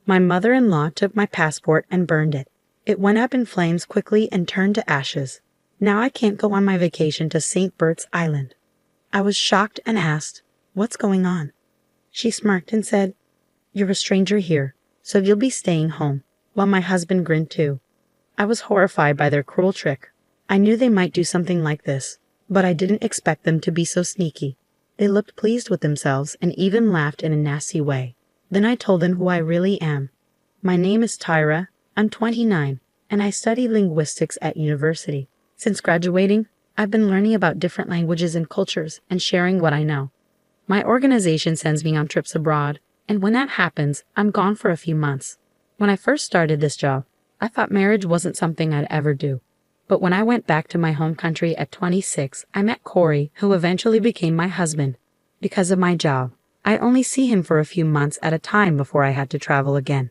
My mother-in-law took my passport and burned it. It went up in flames quickly and turned to ashes. Now I can't go on my vacation to St. Bert's Island. I was shocked and asked, "What's going on?" She smirked and said, "You're a stranger here, so you'll be staying home," while my husband grinned too. I was horrified by their cruel trick. I knew they might do something like this, but I didn't expect them to be so sneaky. They looked pleased with themselves and even laughed in a nasty way. Then I told them who I really am. My name is Tyra, I'm 29, and I study linguistics at university. Since graduating, I've been learning about different languages and cultures and sharing what I know. My organization sends me on trips abroad, and when that happens, I'm gone for a few months. When I first started this job, I thought marriage wasn't something I'd ever do. But when I went back to my home country at 26, I met Corey, who eventually became my husband. Because of my job, I only see him for a few months at a time before I had to travel again.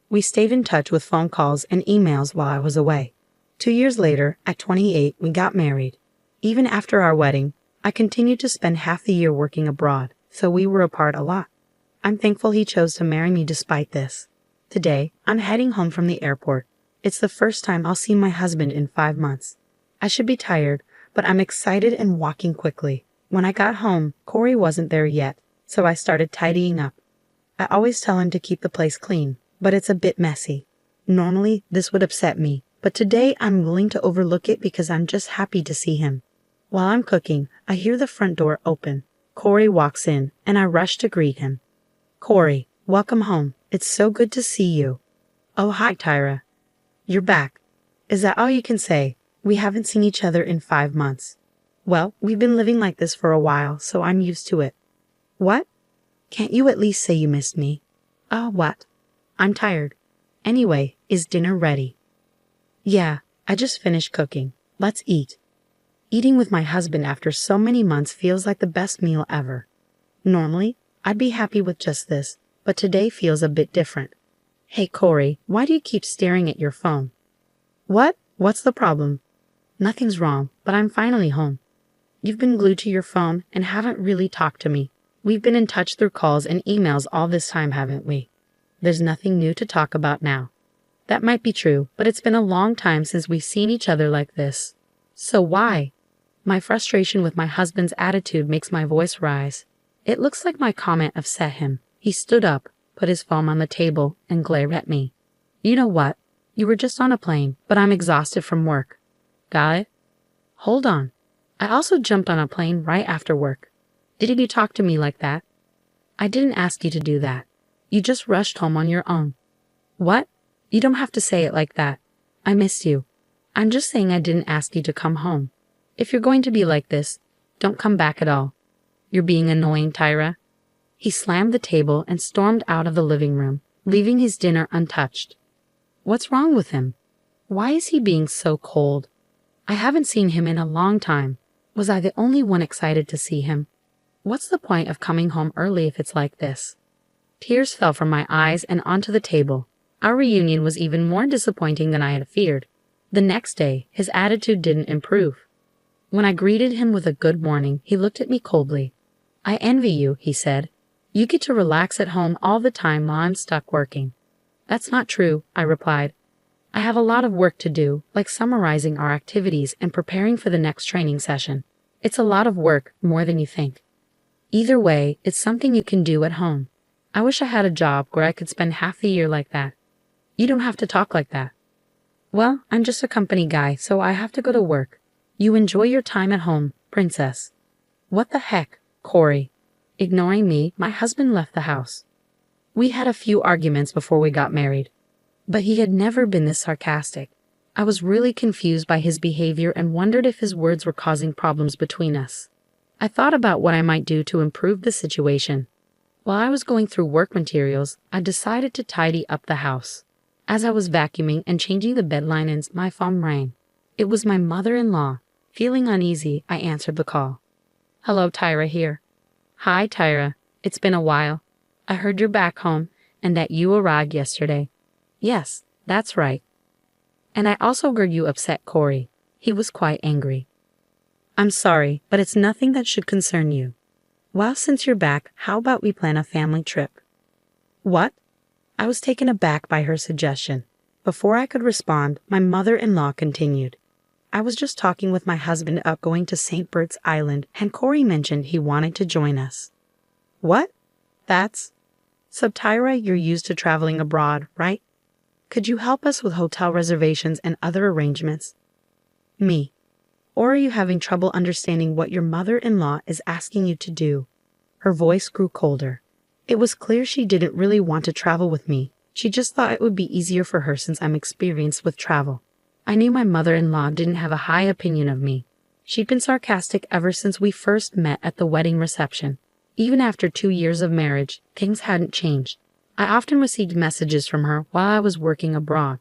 We stayed in touch with phone calls and emails while I was away. 2 years later, at 28, we got married. Even after our wedding, I continued to spend half the year working abroad, so we were apart a lot. I'm thankful he chose to marry me despite this. Today, I'm heading home from the airport. It's the first time I'll see my husband in 5 months. I should be tired, but I'm excited and walking quickly. When I got home, Corey wasn't there yet, so I started tidying up. I always tell him to keep the place clean, but it's a bit messy. Normally, this would upset me, but today I'm willing to overlook it because I'm just happy to see him. While I'm cooking, I hear the front door open. Corey walks in, and I rush to greet him. "Corey, welcome home. It's so good to see you." "Oh, hi, Tyra. You're back. Is that all you can say? We haven't seen each other in 5 months. Well, we've been living like this for a while, so I'm used to it." "What? Can't you at least say you missed me?" "Oh, what? I'm tired. Anyway, is dinner ready?" "Yeah, I just finished cooking. Let's eat." Eating with my husband after so many months feels like the best meal ever. Normally, I'd be happy with just this, but today feels a bit different. "Hey, Corey, why do you keep staring at your phone?" "What? What's the problem?" "Nothing's wrong, but I'm finally home." "You've been glued to your phone and haven't really talked to me. We've been in touch through calls and emails all this time, haven't we?" "There's nothing new to talk about now." "That might be true, but it's been a long time since we've seen each other like this." "So why?" My frustration with my husband's attitude makes my voice rise. It looks like my comment upset him. He stood up, put his phone on the table, and glared at me. "You know what? You were just on a plane, but I'm exhausted from work." "Got it?" "Hold on. I also jumped on a plane right after work. Didn't you talk to me like that?" "I didn't ask you to do that. You just rushed home on your own." "What? You don't have to say it like that. I missed you. I'm just saying I didn't ask you to come home. If you're going to be like this, don't come back at all. You're being annoying, Tyra." He slammed the table and stormed out of the living room, leaving his dinner untouched. What's wrong with him? Why is he being so cold? I haven't seen him in a long time. Was I the only one excited to see him? What's the point of coming home early if it's like this? Tears fell from my eyes and onto the table. Our reunion was even more disappointing than I had feared. The next day, his attitude didn't improve. When I greeted him with a good morning, he looked at me coldly. "I envy you," he said. "You get to relax at home all the time while I'm stuck working." "That's not true," I replied. "I have a lot of work to do, like summarizing our activities and preparing for the next training session. It's a lot of work, more than you think. Either way, it's something you can do at home. I wish I had a job where I could spend half the year like that." "You don't have to talk like that." "Well, I'm just a company guy, so I have to go to work. You enjoy your time at home, princess." "What the heck, Corey?" Ignoring me, my husband left the house. We had a few arguments before we got married, but he had never been this sarcastic. I was really confused by his behavior and wondered if his words were causing problems between us. I thought about what I might do to improve the situation. While I was going through work materials, I decided to tidy up the house. As I was vacuuming and changing the bed linens, my phone rang. It was my mother-in-law. Feeling uneasy, I answered the call. "Hello, Tyra here." "Hi, Tyra. It's been a while. I heard you're back home and that you arrived yesterday." "Yes, that's right. And I also heard you upset Corey. He was quite angry." "I'm sorry, but it's nothing that should concern you. Well, since you're back, how about we plan a family trip?" "What?" I was taken aback by her suggestion. Before I could respond, my mother-in-law continued. I was just talking with my husband about going to St. Bert's Island, and Corey mentioned he wanted to join us. What? That's... So Tyra, you're used to traveling abroad, right? Could you help us with hotel reservations and other arrangements? Me. Or are you having trouble understanding what your mother-in-law is asking you to do? Her voice grew colder. It was clear she didn't really want to travel with me. She just thought it would be easier for her since I'm experienced with travel. I knew my mother-in-law didn't have a high opinion of me. She'd been sarcastic ever since we first met at the wedding reception. Even after 2 years of marriage, things hadn't changed. I often received messages from her while I was working abroad.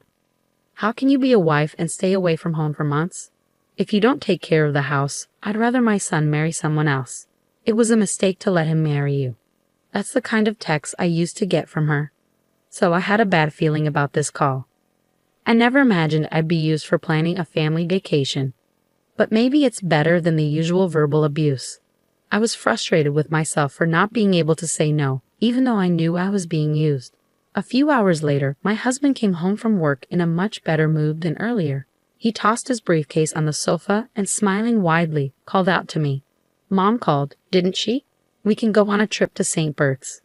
How can you be a wife and stay away from home for months? If you don't take care of the house, I'd rather my son marry someone else. It was a mistake to let him marry you. That's the kind of text I used to get from her. So I had a bad feeling about this call. I never imagined I'd be used for planning a family vacation. But maybe it's better than the usual verbal abuse. I was frustrated with myself for not being able to say no, even though I knew I was being used. A few hours later, my husband came home from work in a much better mood than earlier. He tossed his briefcase on the sofa and, smiling widely, called out to me. Mom called, didn't she? We can go on a trip to St. Bert's.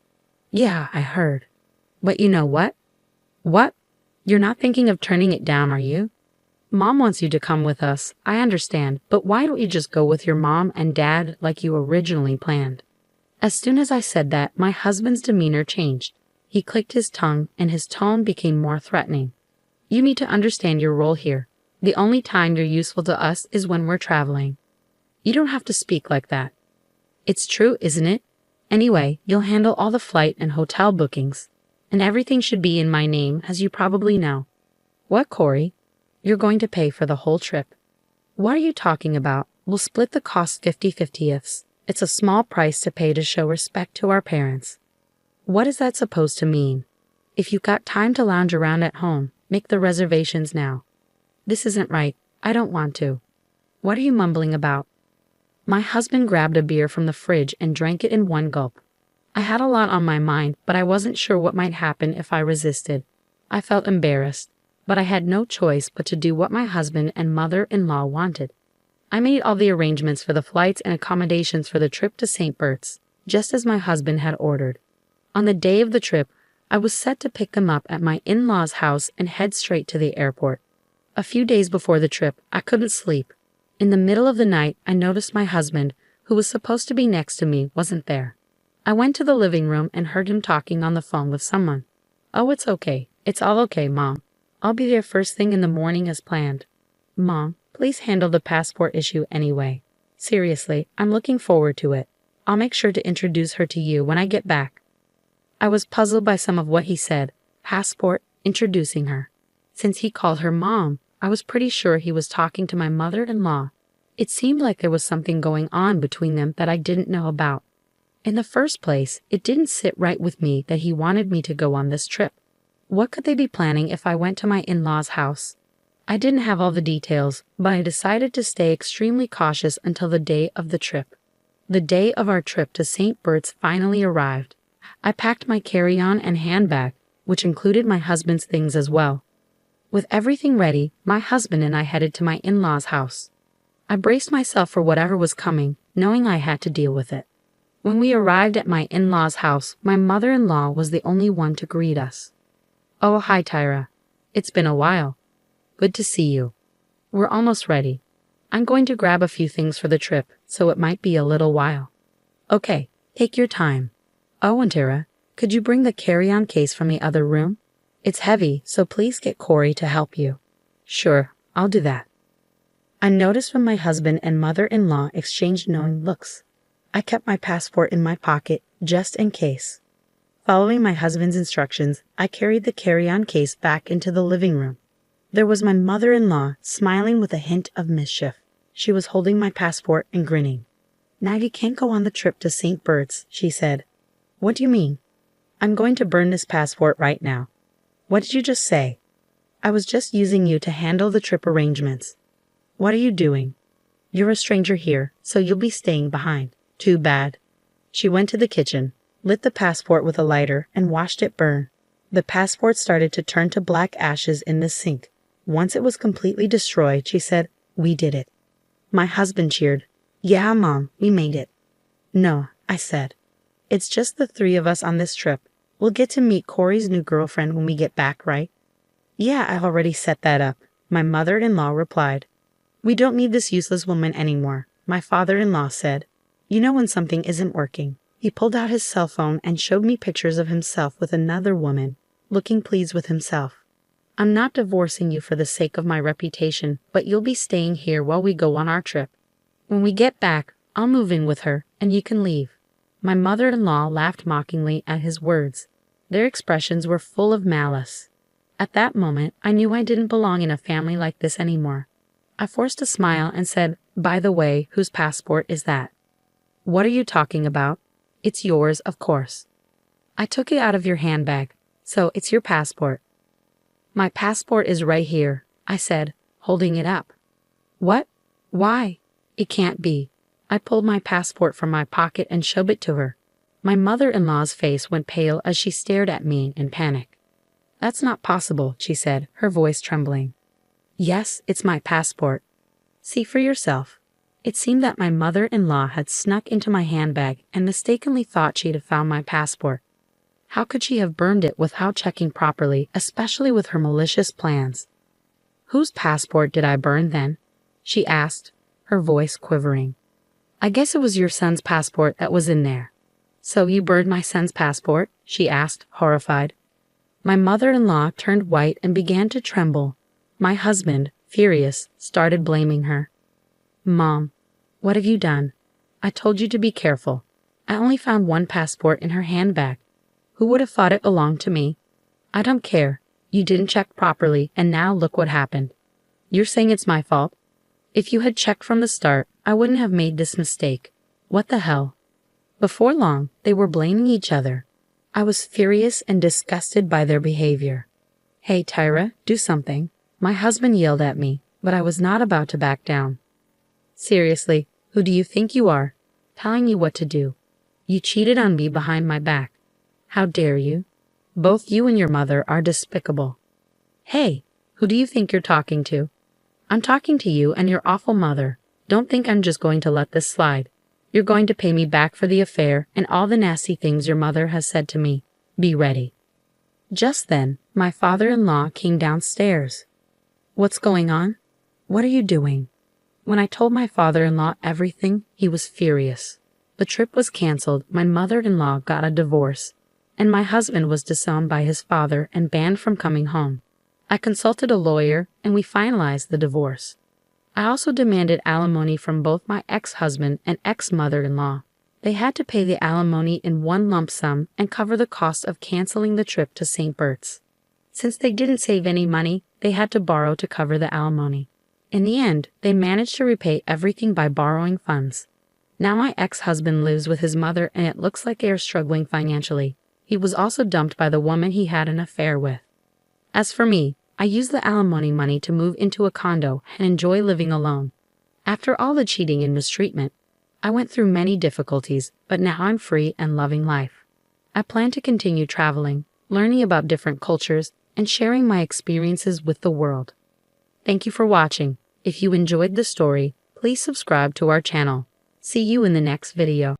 Yeah, I heard. But you know what? What? You're not thinking of turning it down, are you? Mom wants you to come with us, I understand, but why don't you just go with your mom and dad like you originally planned? As soon as I said that, my husband's demeanor changed. He clicked his tongue and his tone became more threatening. You need to understand your role here. The only time you're useful to us is when we're traveling. You don't have to speak like that. It's true, isn't it? Anyway, you'll handle all the flight and hotel bookings. And everything should be in my name, as you probably know. What, Corey? You're going to pay for the whole trip. What are you talking about? We'll split the cost 50-50ths. It's a small price to pay to show respect to our parents. What is that supposed to mean? If you've got time to lounge around at home, make the reservations now. This isn't right. I don't want to. What are you mumbling about? My husband grabbed a beer from the fridge and drank it in one gulp. I had a lot on my mind, but I wasn't sure what might happen if I resisted. I felt embarrassed, but I had no choice but to do what my husband and mother-in-law wanted. I made all the arrangements for the flights and accommodations for the trip to St. Bert's, just as my husband had ordered. On the day of the trip, I was set to pick them up at my in-laws' house and head straight to the airport. A few days before the trip, I couldn't sleep. In the middle of the night, I noticed my husband, who was supposed to be next to me, wasn't there. I went to the living room and heard him talking on the phone with someone. Oh, it's okay. It's all okay, Mom. I'll be there first thing in the morning as planned. Mom, please handle the passport issue anyway. Seriously, I'm looking forward to it. I'll make sure to introduce her to you when I get back. I was puzzled by some of what he said. Passport, introducing her. Since he called her Mom, I was pretty sure he was talking to my mother-in-law. It seemed like there was something going on between them that I didn't know about. In the first place, it didn't sit right with me that he wanted me to go on this trip. What could they be planning if I went to my in-laws' house? I didn't have all the details, but I decided to stay extremely cautious until the day of the trip. The day of our trip to St. Bert's finally arrived. I packed my carry-on and handbag, which included my husband's things as well. With everything ready, my husband and I headed to my in-laws' house. I braced myself for whatever was coming, knowing I had to deal with it. When we arrived at my in-laws' house, my mother-in-law was the only one to greet us. Oh, hi, Tyra. It's been a while. Good to see you. We're almost ready. I'm going to grab a few things for the trip, so it might be a little while. Okay, take your time. Oh, and Tyra, could you bring the carry-on case from the other room? It's heavy, so please get Corey to help you. Sure, I'll do that. I noticed when my husband and mother-in-law exchanged knowing looks. I kept my passport in my pocket, just in case. Following my husband's instructions, I carried the carry-on case back into the living room. There was my mother-in-law, smiling with a hint of mischief. She was holding my passport and grinning. Now you can't go on the trip to St. Bert's, she said. What do you mean? I'm going to burn this passport right now. What did you just say? I was just using you to handle the trip arrangements. What are you doing? You're a stranger here, so you'll be staying behind. Too bad. She went to the kitchen, lit the passport with a lighter, and watched it burn. The passport started to turn to black ashes in the sink. Once it was completely destroyed, she said, "We did it." My husband cheered. "Yeah, Mom, we made it." "No," I said. "It's just the three of us on this trip. We'll get to meet Corey's new girlfriend when we get back, right?" "Yeah, I already set that up," my mother-in-law replied. "We don't need this useless woman anymore," my father-in-law said. "You know when something isn't working." He pulled out his cell phone and showed me pictures of himself with another woman, looking pleased with himself. "I'm not divorcing you for the sake of my reputation, but you'll be staying here while we go on our trip. When we get back, I'll move in with her, and you can leave." My mother-in-law laughed mockingly at his words. Their expressions were full of malice. At that moment, I knew I didn't belong in a family like this anymore. I forced a smile and said, "By the way, whose passport is that?" "What are you talking about?" "It's yours, of course." "I took it out of your handbag, so it's your passport." "My passport is right here," I said, holding it up. "What? Why? It can't be." I pulled my passport from my pocket and showed it to her. My mother-in-law's face went pale as she stared at me in panic. "That's not possible," she said, her voice trembling. "Yes, it's my passport. See for yourself." It seemed that my mother-in-law had snuck into my handbag and mistakenly thought she'd have found my passport. How could she have burned it without checking properly, especially with her malicious plans? "Whose passport did I burn then?" she asked, her voice quivering. "I guess it was your son's passport that was in there." "So you burned my son's passport?" she asked, horrified. My mother-in-law turned white and began to tremble. My husband, furious, started blaming her. "Mom, what have you done? I told you to be careful. I only found one passport in her handbag. Who would have thought it belonged to me? I don't care. You didn't check properly, and now look what happened. You're saying it's my fault? If you had checked from the start, I wouldn't have made this mistake. What the hell?" Before long, they were blaming each other. I was furious and disgusted by their behavior. "Hey, Tyra, do something." My husband yelled at me, but I was not about to back down. "Seriously, who do you think you are? Telling you what to do. You cheated on me behind my back. How dare you? Both you and your mother are despicable." "Hey, who do you think you're talking to?" "I'm talking to you and your awful mother. Don't think I'm just going to let this slide. You're going to pay me back for the affair and all the nasty things your mother has said to me. Be ready." Just then, my father-in-law came downstairs. "What's going on? What are you doing?" When I told my father-in-law everything, he was furious. The trip was canceled, my mother-in-law got a divorce, and my husband was disowned by his father and banned from coming home. I consulted a lawyer, and we finalized the divorce. I also demanded alimony from both my ex-husband and ex-mother-in-law. They had to pay the alimony in one lump sum and cover the cost of canceling the trip to St. Bert's. Since they didn't save any money, they had to borrow to cover the alimony. In the end, they managed to repay everything by borrowing funds. Now my ex-husband lives with his mother and it looks like they are struggling financially. He was also dumped by the woman he had an affair with. As for me, I used the alimony money to move into a condo and enjoy living alone. After all the cheating and mistreatment, I went through many difficulties, but now I'm free and loving life. I plan to continue traveling, learning about different cultures, and sharing my experiences with the world. Thank you for watching. If you enjoyed the story, please subscribe to our channel. See you in the next video.